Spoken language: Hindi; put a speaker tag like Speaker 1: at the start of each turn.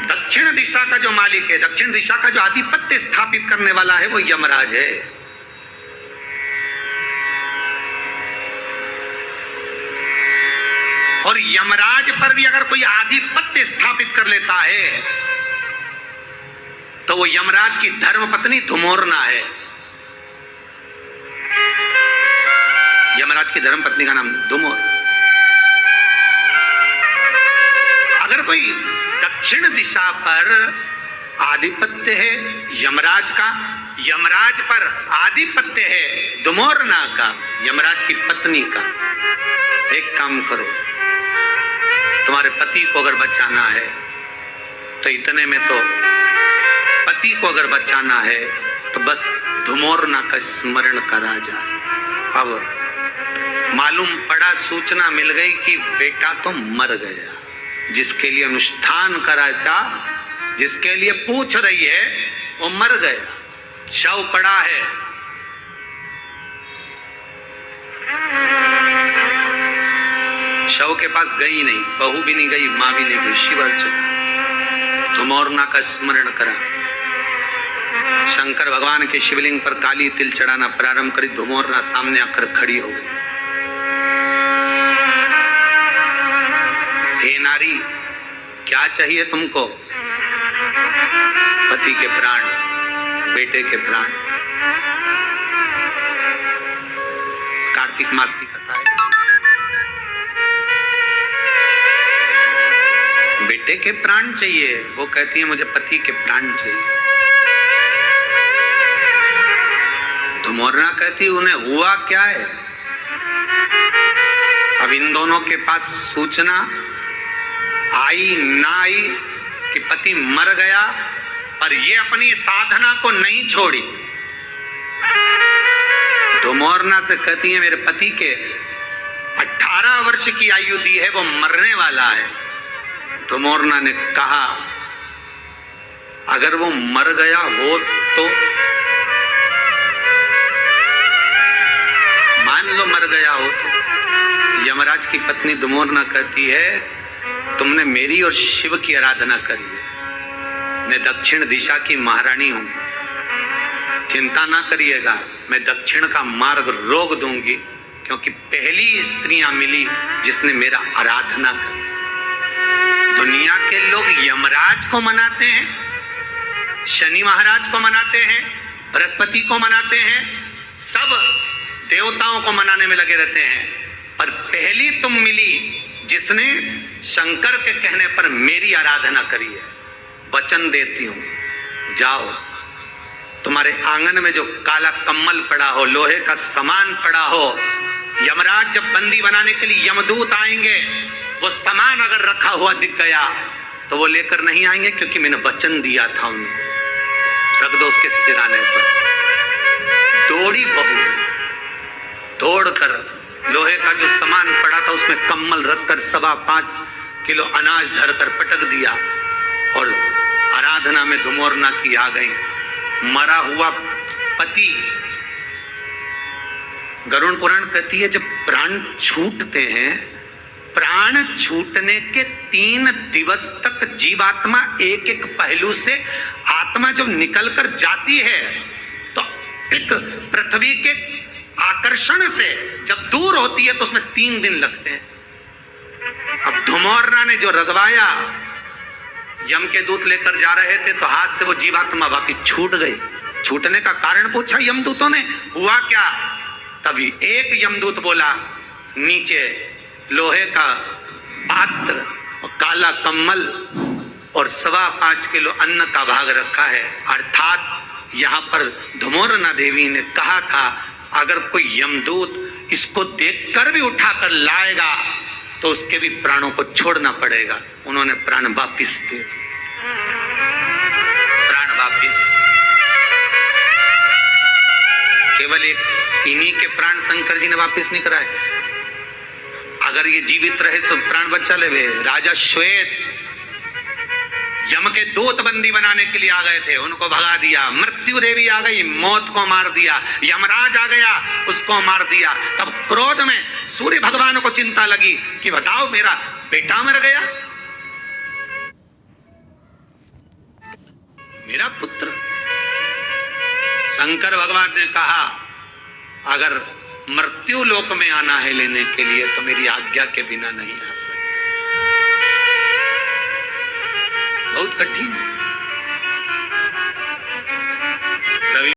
Speaker 1: दक्षिण दिशा का जो मालिक है, दक्षिण दिशा का जो आधिपत्य स्थापित करने वाला है, वो यमराज है। और यमराज पर भी अगर कोई आधिपत्य स्थापित कर लेता है तो वो यमराज की धर्मपत्नी धुमोरना है। यमराज की धर्मपत्नी का नाम धुमोर। अगर कोई दक्षिण दिशा पर आधिपत्य है यमराज का, यमराज पर आधिपत्य है धुमोरना का, यमराज की पत्नी का, एक काम करो, तुम्हारे पति को अगर बचाना है तो इतने में तो पति को अगर बचाना है तो बस धुमोरना का स्मरण करा जाए। अब मालूम पड़ा, सूचना मिल गई कि बेटा तो मर गया, जिसके लिए अनुष्ठान करा था, जिसके लिए पूछ रही है, वो मर गया, शव पड़ा है। शव के पास गई नहीं, बहू भी नहीं गई, मां भी नहीं गई, शिव अर्चना। धुमोरना का स्मरण करा, शंकर भगवान के शिवलिंग पर काली तिल चढ़ाना प्रारंभ करी। धुमोरना सामने आकर खड़ी हो गई। हे नारी, क्या चाहिए तुमको? पति के प्राण, बेटे के प्राण। कार्तिक मास की कथा है। बेटे के प्राण चाहिए, वो कहती है मुझे पति के प्राण चाहिए। धुमोरना कहती उन्हें हुआ क्या है? अब इन दोनों के पास सूचना आई ना आई कि पति मर गया, पर ये अपनी साधना को नहीं छोड़ी। धुमोरना से कहती है मेरे पति के 18 वर्ष की आयु दी है, वो मरने वाला है। धुमोरना ने कहा अगर वो मर गया हो तो मान लो मर गया हो तो। यमराज की पत्नी धुमोरना कहती है तुमने मेरी और शिव की आराधना करी है, मैं दक्षिण दिशा की महारानी हूं, चिंता ना करिएगा, मैं दक्षिण का मार्ग रोक दूंगी, क्योंकि पहली स्त्रियां मिली जिसने मेरा आराधना करी। दुनिया के लोग यमराज को मनाते हैं, शनि महाराज को मनाते हैं, बृहस्पति को मनाते हैं, सब देवताओं को मनाने में लगे रहते हैं, पर पहली तुम मिली जिसने शंकर के कहने पर मेरी आराधना करी है। वचन देती हूं, जाओ, तुम्हारे आंगन में जो काला कम्मल पड़ा हो, लोहे का सामान पड़ा हो, यमराज जब बंदी बनाने के लिए यमदूत आएंगे, वो सामान अगर रखा हुआ दिख गया तो वो लेकर नहीं आएंगे, क्योंकि मैंने वचन दिया था उनको। रख दो उसके सिराने पर। दौड़ी बहू, दौड़कर लोहे का जो सामान पड़ा था उसमें कम्मल रखकर 5.25 किलो अनाज धरकर पटक दिया और आराधना में धुमोरना की आ गई। मरा हुआ पति, गरुड़ पुराण कहती है जब प्राण छूटते हैं, प्राण छूटने के 3 दिवस तक जीवात्मा एक एक पहलू से आत्मा जब निकलकर जाती है तो एक पृथ्वी के आकर्षण से जब दूर होती है तो उसमें 3 दिन लगते हैं। अब धुमोरना ने जो रगवाया, यम के दूत लेकर जा रहे थे तो हाथ से वो जीवात्मा वापिस छूट गई। छूटने का कारण पूछा यमदूतों ने, हुआ क्या? तभी एक यमदूत बोला नीचे लोहे का पात्र और काला कम्मल और 5.25 किलो अन्न का भाग रखा है। अर्थात यहाँ पर धुमोरना देवी ने कहा था अगर कोई यमदूत इसको देखकर भी उठाकर लाएगा तो उसके भी प्राणों को छोड़ना पड़ेगा। उन्होंने प्राण वापिस दिए, प्राण वापिस। केवल एक इन्हीं के प्राण शंकर जी ने वापिस नहीं कराए। अगर ये जीवित रहे तो प्राण बचा ले। राजा श्वेत यम के दूत बंदी बनाने के लिए आ गए थे, उनको भगा दिया। मृत्यु देवी आ गई, मौत को मार दिया। यमराज आ गया, उसको मार दिया। तब क्रोध में सूर्य भगवान को चिंता लगी कि बताओ मेरा बेटा मर गया। मेरा पुत्र। शंकर भगवान ने कहा अगर मृत्यु लोक में आना है लेने के लिए तो मेरी आज्ञा के बिना नहीं आ सकते। बहुत कठिन है।